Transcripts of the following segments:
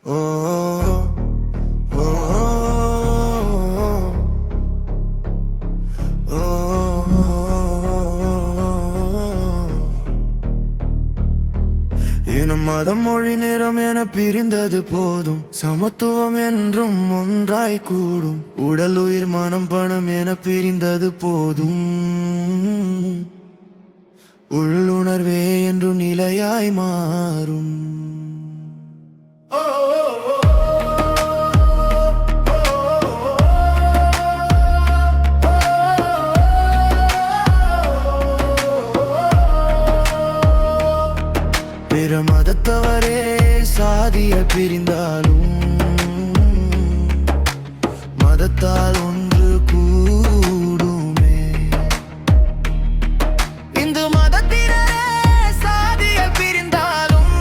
இனம் மதம் மொழி நிறம் என பிரிந்தது போதும், சமத்துவம் என்றும் ஒன்றாய் கூடும். உடல் உயிர் மனம் பணம் என பிரிந்தது போதும், உள்ளுணர்வே என்று நிலையாய் மாறும். பிற மதத்தவரே சாதிய பிரிந்தாலும் மதத்தால் ஒன்று கூடுமே. இந்து மதத்தினரே சாதிய பிரிந்தாலும்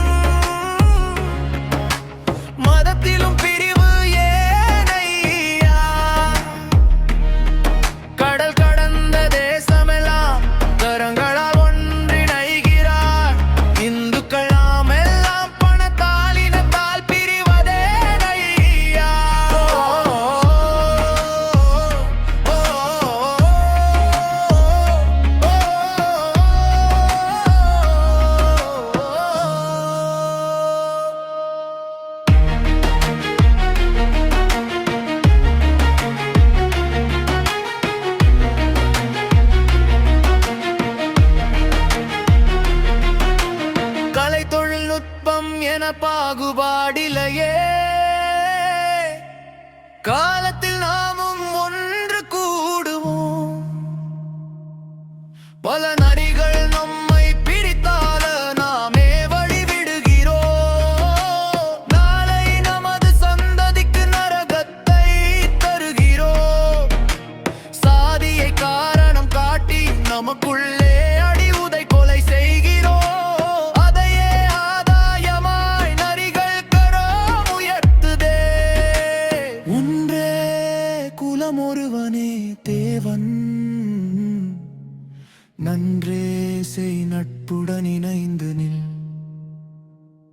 மதத்திலும் பிரிவு ஏனையா? கடல் கடந்த தேசமெல்லாம் கரங்களால் ஒன்றிணைகிறார். இந்துக்கள் தொழில்நுட்பம் என பாகுபாடிலேயே காலத்தில் நாமும் ஒன்று கூடுவோம். பல நரிகள் நம்மை பிடித்தால நாமே வழிவிடுகிறோம். நாளை நமது சந்ததிக்கு நரகத்தை தருகிறோம். சாதியை காரணம் காட்டி நமக்குள்ளே அடி உதை கொலை செய்கிறோம். ஒருவனே தேவன், நன்றே செய் நட்புடன் இணைந்து நில்.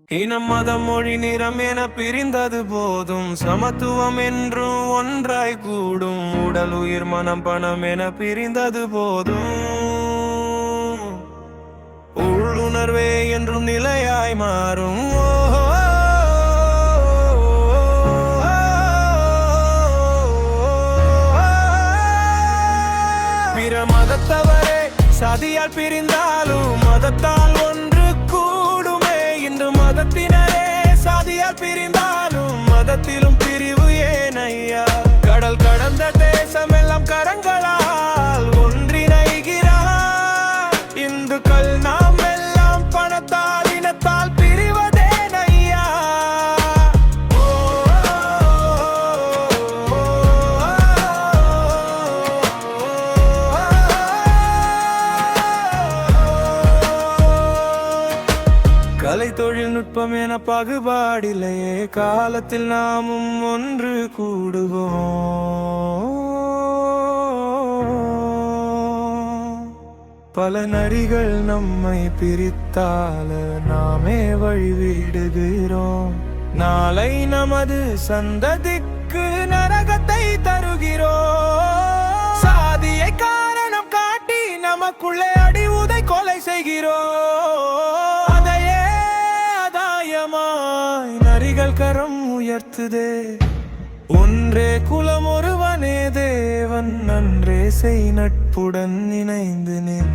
இனம் மதம் மொழி நிறம் என பிரிந்தது போதும், சமத்துவம் என்றும் ஒன்றாய் கூடும். உடல் உயிர் மனம் பணம் என பிரிந்தது போதும், உள்ளுணர்வே என்றும் நிலையாய் மாறும். பிற மதத்தவரே சாதியால் பிரிந்தாலும் மதத்தால் ஒன்று கூடுமே. இன்று மதத்தினரே சாதியால் பிரிந்தாலும் மதத்திலும் பிரிவு ஏனையா? கடல் கடந்த தேசமெல்லாம் கரங்களால் ஒன்றிணைகிறார். இந்துக்கள் நாம் எல்லாம் பணத்தால் இனத்தால் பிரிவதேனையா? கலை தொழில்நுட்பம் என பாகுபாடிலேயே காலத்தில் நாமும் ஒன்று கூடுவோம். பல நரிகள் நம்மை பிரித்தால நாமே வழிவிடுகிறோம். நாளை நமது சந்ததிக்கு நரகத்தை தருகிறோம். சாதியை காரணம் காட்டி நமக்குள்ளே அடி உதை கொலை செய்கிறோம். நரிகள் கரம் உயர்த்துதே, ஒன்றே குலம் ஒருவனே தேவன். நன்றே செய் நட்புடன் இணைந்து நில்.